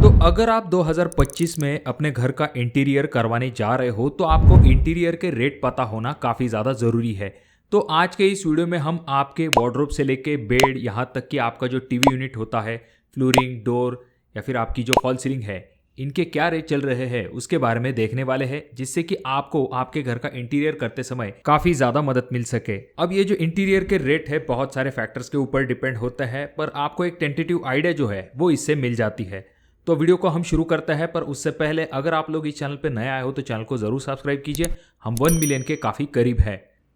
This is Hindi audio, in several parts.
तो अगर आप 2025 में अपने घर का इंटीरियर करवाने जा रहे हो तो आपको इंटीरियर के रेट पता होना काफ़ी ज़्यादा ज़रूरी है। तो आज के इस वीडियो में हम आपके वार्डरोब से लेके बेड यहाँ तक कि आपका जो टीवी यूनिट होता है, फ्लोरिंग, डोर या फिर आपकी जो फॉल सीलिंग है, इनके क्या रेट चल रहे हैं उसके बारे में देखने वाले हैं, जिससे कि आपको आपके घर का इंटीरियर करते समय काफ़ी ज़्यादा मदद मिल सके। अब ये जो इंटीरियर के रेट है बहुत सारे फैक्टर्स के ऊपर डिपेंड होता है, पर आपको एक टेंटेटिव आइडिया जो है वो इससे मिल जाती है। तो वीडियो को हम शुरू करते हैं, पर उससे पहले अगर आप लोग इस चैनल पर नए आए हो तो चैनल को जरूर सब्सक्राइब कीजिए। हम 1 मिलियन के काफ़ी करीब है।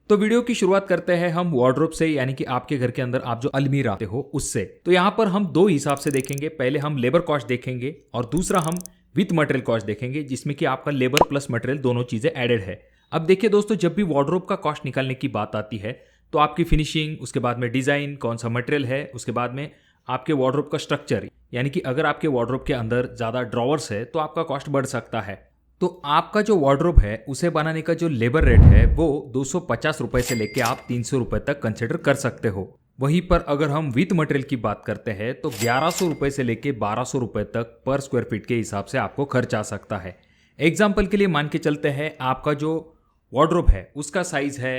तो वीडियो की शुरुआत करते हैं हम वार्डरोब से, यानी कि आपके घर के अंदर आप जो अलमीरा आते हो उससे। तो यहाँ पर हम दो हिसाब से देखेंगे, पहले हम लेबर कॉस्ट देखेंगे और दूसरा हम विथ मटेरियल कॉस्ट देखेंगे, जिसमें कि आपका लेबर प्लस मटेरियल दोनों चीज़ें एडेड है। अब देखिए दोस्तों, जब भी वार्डरोब का कॉस्ट निकालने की बात आती है तो आपकी फिनिशिंग, उसके बाद में डिज़ाइन, कौन सा मटेरियल है, उसके बाद में आपके वार्डरोब का स्ट्रक्चर, यानी कि अगर आपके वार्डरोब के अंदर ज़्यादा ड्रॉवर्स है तो आपका कॉस्ट बढ़ सकता है। तो आपका जो वार्डरोब है उसे बनाने का जो लेबर रेट है वो 250 रुपये से लेके आप 300 रुपये तक कंसिडर कर सकते हो। वहीं पर अगर हम विथ मटेरियल की बात करते हैं तो 1100 रुपये से लेके 1200 रुपये तक पर स्क्वायर फीट के हिसाब से आपको खर्च आ सकता है। एग्जाम्पल के लिए मान के चलते हैं आपका जो वार्डरोब है उसका साइज है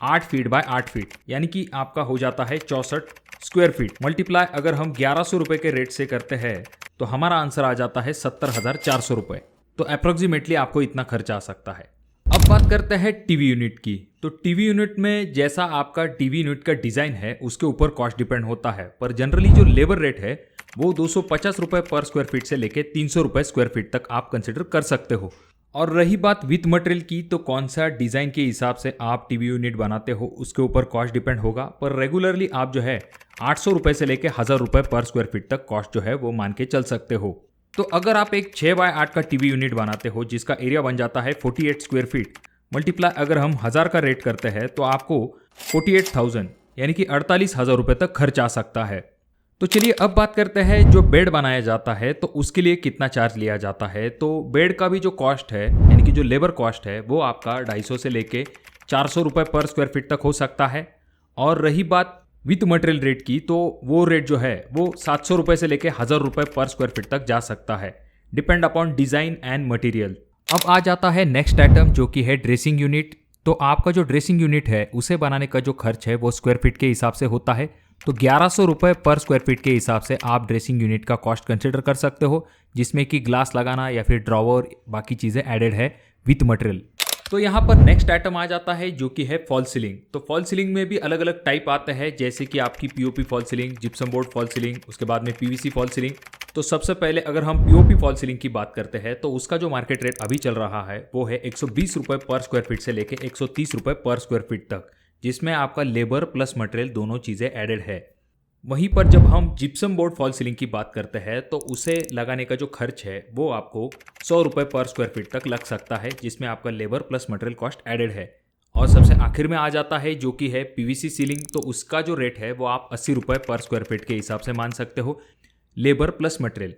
8 फीट बाय 8 फीट, यानी कि आपका हो जाता है 64 स्क्वायर फीट। मल्टीप्लाई अगर हम 1100 रुपये के रेट से करते हैं तो हमारा आंसर आ जाता है 70,400 रुपये। तो अप्रोक्सीमेटली आपको इतना खर्च आ सकता है। अब बात करते हैं टीवी यूनिट की। तो टीवी यूनिट में जैसा आपका टीवी यूनिट का डिज़ाइन है उसके ऊपर कॉस्ट डिपेंड होता है, पर जनरली जो लेबर रेट है वो 250 रुपये पर स्क्वायर फीट से लेके 300 रुपये स्क्वायर फीट तक आप कंसिडर कर सकते हो। और रही बात विथ मटेरियल की, तो कौन सा डिज़ाइन के हिसाब से आप टीवी यूनिट बनाते हो उसके ऊपर कॉस्ट डिपेंड होगा, पर रेगुलरली आप जो है 800 रुपये से लेके 1000 रुपये पर स्क्वायर फीट तक कॉस्ट जो है वो मान के चल सकते हो। तो अगर आप एक 6 बाय 8 का टीवी यूनिट बनाते हो जिसका एरिया बन जाता है 48 स्क्वायर फीट, मल्टीप्लाई अगर हम 1000 का रेट करते हैं तो आपको 48,000 यानी कि 48,000 रुपये तक खर्च आ सकता है। तो चलिए अब बात करते हैं जो बेड बनाया जाता है तो उसके लिए कितना चार्ज लिया जाता है। तो बेड का भी जो कॉस्ट है, यानी कि जो लेबर कॉस्ट है, वो आपका 250 से लेके 400 रुपये पर स्क्वायर फीट तक हो सकता है। और रही बात विथ मटेरियल रेट की, तो वो रेट जो है वो 700 रुपये से लेके 1000 रुपये पर स्क्वायर फीट तक जा सकता है, depend upon design and material. अब आ जाता है नेक्स्ट आइटम जो कि है ड्रेसिंग यूनिट। तो आपका जो ड्रेसिंग यूनिट है उसे बनाने का जो खर्च है वो स्क्वायर फीट के हिसाब से होता है। तो 1100 रुपये पर स्क्वायर फीट के हिसाब से आप ड्रेसिंग यूनिट का कॉस्ट कंसिडर कर सकते हो, जिसमें कि ग्लास लगाना या फिर ड्रॉवर बाकी चीज़ें एडेड है विथ मटेरियल। तो यहाँ पर नेक्स्ट आइटम आ जाता है जो कि है फॉल सीलिंग। तो फॉल सीलिंग में भी अलग अलग टाइप आते हैं, जैसे कि आपकी POP fall ceiling, gypsum board fall ceiling, उसके बाद में पीवीसी फॉल सीलिंग। तो सबसे पहले अगर हम पीओपी फॉल सीलिंग की बात करते हैं तो उसका जो मार्केट रेट अभी चल रहा है वो है 120 रुपये पर स्क्वायर फीट से लेके 130 रुपये पर स्क्वायर फीट तक, जिसमें आपका लेबर प्लस मटेरियल दोनों चीज़ें एडेड है। वहीं पर जब हम जिप्सम बोर्ड फॉल सीलिंग की बात करते हैं तो उसे लगाने का जो खर्च है वो आपको 100 रुपये पर स्क्वायर फीट तक लग सकता है, जिसमें आपका labour plus material cost added है। और सबसे आखिर में आ जाता है जो कि है पीवीसी सीलिंग। तो उसका जो रेट है वो आप 80 रुपये पर स्क्वायर फीट के हिसाब से मान सकते हो, लेबर प्लस मटेरियल।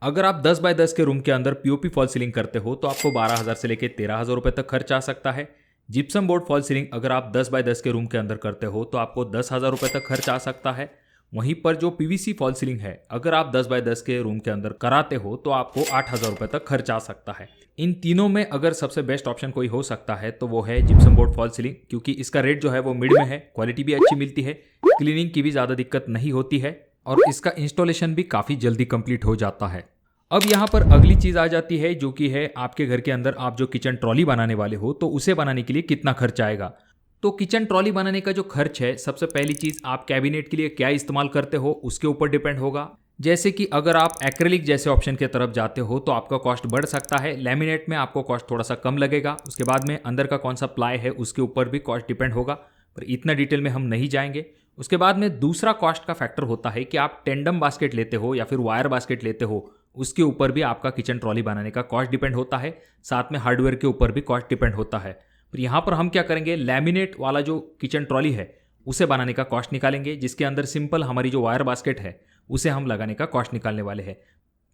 अगर आप 10 बाय 10 के रूम के अंदर पीओपी फॉल सीलिंग करते हो तो आपको 12,000 से लेकर 13,000 रुपये तक खर्च आ सकता है। जिप्सम बोर्ड फॉल सीलिंग अगर आप 10 बाय 10 के रूम के अंदर करते हो तो आपको 10,000 रुपये तक खर्च आ सकता है। वहीं पर जो पीवीसी फॉल सीलिंग है अगर आप 10 बाय 10 के रूम के अंदर कराते हो तो आपको 8,000 रुपये तक खर्च आ सकता है। इन तीनों में अगर सबसे बेस्ट ऑप्शन कोई हो सकता है तो वो है जिप्सम बोर्ड फॉल सीलिंग, क्योंकि इसका रेट जो है वो मिड में है, क्वालिटी भी अच्छी मिलती है, क्लीनिंग की भी ज़्यादा दिक्कत नहीं होती है और इसका इंस्टॉलेशन भी काफ़ी जल्दी कंप्लीट हो जाता है। अब यहाँ पर अगली चीज़ आ जाती है जो कि है आपके घर के अंदर आप जो किचन ट्रॉली बनाने वाले हो तो उसे बनाने के लिए कितना खर्च आएगा। तो किचन ट्रॉली बनाने का जो खर्च है, सबसे पहली चीज़ आप कैबिनेट के लिए क्या इस्तेमाल करते हो उसके ऊपर डिपेंड होगा। जैसे कि अगर आप एक्रेलिक जैसे ऑप्शन की तरफ जाते हो तो आपका कॉस्ट बढ़ सकता है, लैमिनेट में आपको कॉस्ट थोड़ा सा कम लगेगा। उसके बाद में अंदर का कौन सा प्लाई है उसके ऊपर भी कॉस्ट डिपेंड होगा, पर इतना डिटेल में हम नहीं जाएंगे। उसके बाद में दूसरा कॉस्ट का फैक्टर होता है कि आप टेंडम बास्केट लेते हो या फिर वायर बास्केट लेते हो, उसके ऊपर भी आपका किचन ट्रॉली बनाने का कॉस्ट डिपेंड होता है। साथ में हार्डवेयर के ऊपर भी कॉस्ट डिपेंड होता है। पर यहाँ पर हम क्या करेंगे, लैमिनेट वाला जो किचन ट्रॉली है उसे बनाने का कॉस्ट निकालेंगे, जिसके अंदर सिंपल हमारी जो वायर बास्केट है उसे हम लगाने का कॉस्ट निकालने वाले हैं।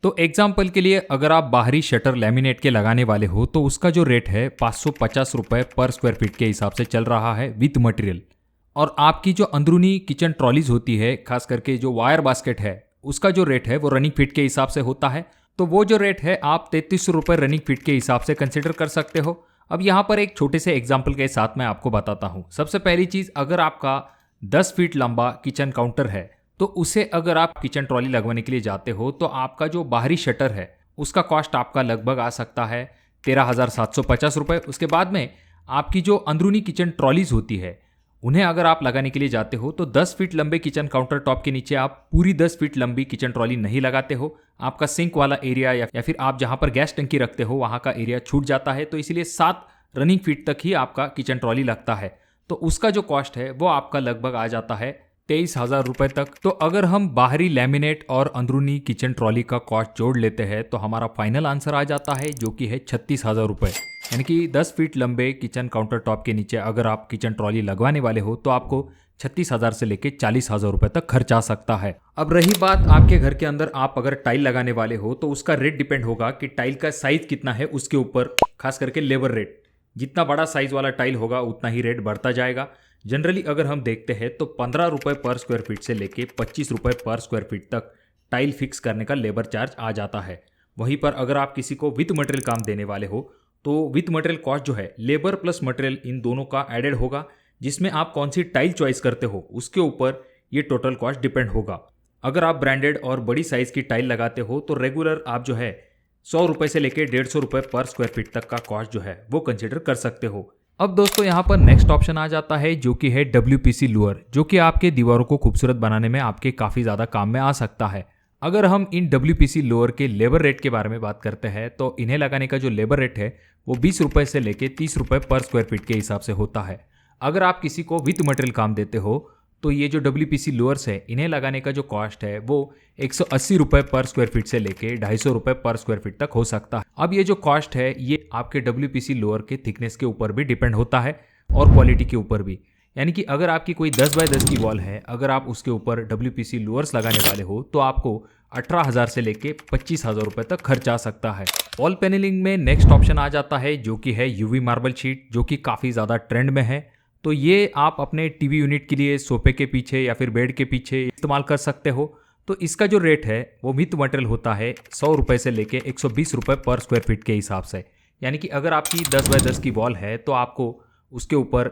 तो एग्जाम्पल के लिए अगर आप बाहरी शटर लैमिनेट के लगाने वाले हो तो उसका जो रेट है 550 रुपये पर स्क्वायर फीट के हिसाब से चल रहा है विथ मटेरियल। और आपकी जो अंदरूनी किचन ट्रॉलीज होती है, खास करके जो वायर बास्केट है, उसका जो रेट है वो रनिंग फिट के हिसाब से होता है। तो वो जो रेट है आप 3300 रुपये रनिंग फीट के हिसाब से कंसिडर कर सकते हो। अब यहाँ पर एक छोटे से एग्जाम्पल के साथ मैं आपको बताता हूँ। सबसे पहली चीज़, अगर आपका 10 फीट लंबा किचन काउंटर है तो उसे अगर आप किचन ट्रॉली लगवाने के लिए जाते हो तो आपका जो बाहरी शटर है उसका कॉस्ट आपका लगभग आ सकता है 13,750 रुपये। उसके बाद में आपकी जो अंदरूनी किचन ट्रॉलीज होती है उन्हें अगर आप लगाने के लिए जाते हो तो 10 फीट लंबे किचन काउंटर टॉप के नीचे आप पूरी 10 फीट लंबी किचन ट्रॉली नहीं लगाते हो। आपका सिंक वाला एरिया या फिर आप जहां पर गैस टंकी रखते हो वहां का एरिया छूट जाता है, तो इसलिए 7 रनिंग फीट तक ही आपका किचन ट्रॉली लगता है। तो उसका जो कॉस्ट है वो आपका लगभग आ जाता है 23,000 रुपये तक। तो अगर हम बाहरी लैमिनेट और अंदरूनी किचन ट्रॉली का कॉस्ट जोड़ लेते हैं तो हमारा फाइनल आंसर आ जाता है जो कि है 36,000 रुपये। यानी कि 10 फीट लंबे किचन काउंटर टॉप के नीचे अगर आप किचन ट्रॉली लगवाने वाले हो तो आपको 36,000 से लेके 40,000 रुपये तक खर्च आ सकता है। अब रही बात आपके घर के अंदर आप अगर टाइल लगाने वाले हो तो उसका रेट डिपेंड होगा कि टाइल का साइज कितना है उसके ऊपर, खास करके लेबर रेट। जितना बड़ा साइज वाला टाइल होगा उतना ही रेट बढ़ता जाएगा। जनरली अगर हम देखते हैं तो 15 रुपये पर स्क्वायर फीट से लेके 25 रुपये पर स्क्वायर फीट तक टाइल फिक्स करने का लेबर चार्ज आ जाता है। वहीं पर अगर आप किसी को विथ मटेरियल काम देने वाले हो तो विथ मटेरियल कॉस्ट जो है लेबर प्लस मटेरियल इन दोनों का एडेड होगा, जिसमें आप कौन सी टाइल चॉइस करते हो उसके ऊपर ये टोटल कॉस्ट डिपेंड होगा। अगर आप ब्रांडेड और बड़ी साइज की टाइल लगाते हो तो रेगुलर आप जो है 100 रुपये से लेके 150 रुपये पर स्क्वायर फीट तक का कॉस्ट जो है वो कंसिडर कर सकते हो। अब दोस्तों यहाँ पर नेक्स्ट ऑप्शन आ जाता है जो कि है WPC लूअर, जो कि आपके दीवारों को खूबसूरत बनाने में आपके काफ़ी ज़्यादा काम में आ सकता है। अगर हम इन WPC लूअर के लेबर रेट के बारे में बात करते हैं तो इन्हें लगाने का जो लेबर रेट है वो 20 रुपये से लेके 30 रुपये पर स्क्वायर फीट के हिसाब से होता है। अगर आप किसी को विथ मटेरियल काम देते हो तो ये जो WPC लूअर्स है इन्हें लगाने का जो कॉस्ट है वो 180 रुपये पर स्क्वायर फीट से लेके 250 रुपये पर स्क्वायर फीट तक हो सकता है। अब ये जो कॉस्ट है ये आपके WPC लूअर के थिकनेस के ऊपर भी डिपेंड होता है और क्वालिटी के ऊपर भी। यानी कि अगर आपकी कोई 10 बाय 10 की वॉल है, अगर आप उसके ऊपर WPC लूअर्स लगाने वाले हो तो आपको 18,000 से लेके 25,000 रुपये तक खर्च आ सकता है। वॉल पैनलिंग में नेक्स्ट ऑप्शन आ जाता है जो कि है UV मार्बल शीट, जो कि काफ़ी ज़्यादा ट्रेंड में है। तो ये आप अपने टीवी यूनिट के लिए सोफे के पीछे या फिर बेड के पीछे इस्तेमाल कर सकते हो। तो इसका जो रेट है वो विथ मटेरियल होता है 100 रुपये से लेके 120 रुपये पर स्क्वायर फीट के हिसाब से। यानी कि अगर आपकी 10 बाय 10 की वॉल है तो आपको उसके ऊपर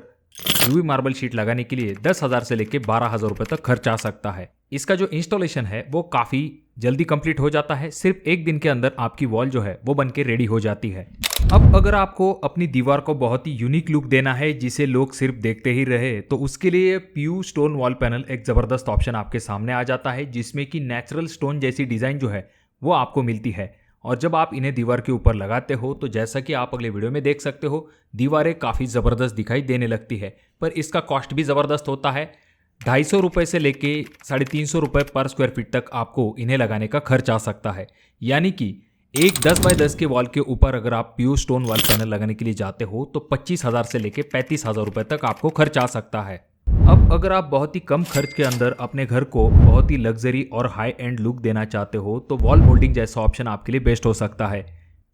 UV मार्बल शीट लगाने के लिए 10,000 से लेके 12,000 रुपये तक खर्च आ सकता है। इसका जो इंस्टॉलेशन है वो काफ़ी जल्दी कंप्लीट हो जाता है, सिर्फ एक दिन के अंदर आपकी वॉल जो है वो बन के रेडी हो जाती है। अब अगर आपको अपनी दीवार को बहुत ही यूनिक लुक देना है जिसे लोग सिर्फ देखते ही रहे तो उसके लिए PU स्टोन वॉल पैनल एक ज़बरदस्त ऑप्शन आपके सामने आ जाता है, जिसमें कि नेचुरल स्टोन जैसी डिज़ाइन जो है वो आपको मिलती है। और जब आप इन्हें दीवार के ऊपर लगाते हो तो जैसा कि आप अगले वीडियो में देख सकते हो दीवारें काफ़ी ज़बरदस्त दिखाई देने लगती है। पर इसका कॉस्ट भी ज़बरदस्त होता है, 250 रुपये से लेके 350 रुपये पर स्क्वायर फीट तक आपको इन्हें लगाने का खर्च आ सकता है। यानी कि एक 10 बाय 10 के वॉल के ऊपर अगर आप PU स्टोन वॉल पैनल लगाने के लिए जाते हो तो 25,000 से लेके 35,000 रुपये तक आपको खर्च आ सकता है। अब अगर आप बहुत ही कम खर्च के अंदर अपने घर को बहुत ही लग्जरी और हाई एंड लुक देना चाहते हो तो वॉल मोल्डिंग जैसा ऑप्शन आपके लिए बेस्ट हो सकता है।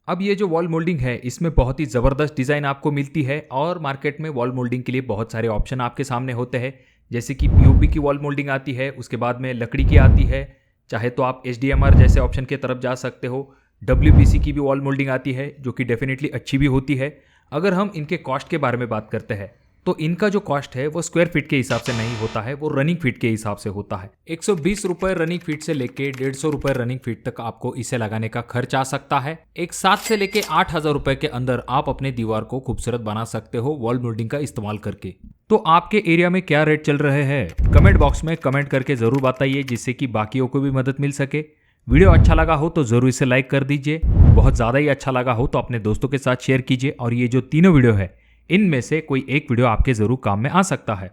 अब ये जो वॉल मोल्डिंग है इसमें बहुत ही ज़बरदस्त डिज़ाइन आपको मिलती है और मार्केट में वॉल मोल्डिंग के लिए बहुत सारे ऑप्शन आपके सामने होते हैं, जैसे कि POP की वॉल मोल्डिंग आती है, उसके बाद में लकड़ी की आती है, चाहे तो आप HDMR जैसे ऑप्शन की तरफ जा सकते हो। WPC की भी वॉल मोल्डिंग आती है जो कि डेफिनेटली अच्छी भी होती है। अगर हम इनके कॉस्ट के बारे में बात करते हैं तो इनका जो कॉस्ट है वो स्क्वायर फीट के हिसाब से नहीं होता है, वो रनिंग फीट के हिसाब से होता है। 120 रुपये रनिंग फीट से लेके 150 रुपये रनिंग फीट तक आपको इसे लगाने का खर्च आ सकता है। एक 7 से लेके 8,000 रुपये के अंदर आप अपने दीवार को खूबसूरत बना सकते हो वॉल मोल्डिंग का इस्तेमाल करके। तो आपके एरिया में क्या रेट चल रहे हैं कमेंट बॉक्स में कमेंट करके जरूर बताइए, जिससे कि बाकियों को भी मदद मिल सके। वीडियो अच्छा लगा हो तो जरूर इसे लाइक कर दीजिए, बहुत ज़्यादा ही अच्छा लगा हो तो अपने दोस्तों के साथ शेयर कीजिए। और ये जो तीनों वीडियो है इनमें से कोई एक वीडियो आपके जरूर काम में आ सकता है।